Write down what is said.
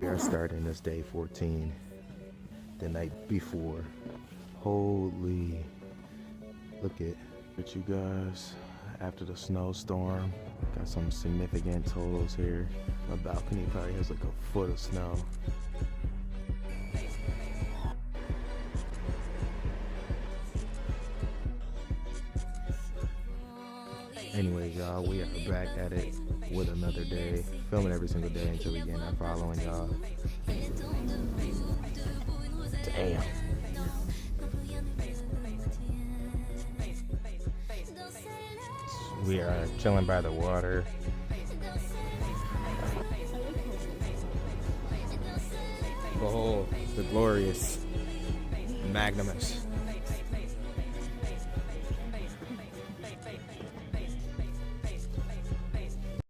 We are starting this day 14 the night before. Holy, look at you guys after the snowstorm. Got some significant totals here. My balcony probably has like a foot of snow. Anyway, y'all, we are back at it with another day, filming every single day until we get our following, y'all. Damn. We are chilling by the water. Behold, the glorious Magnus.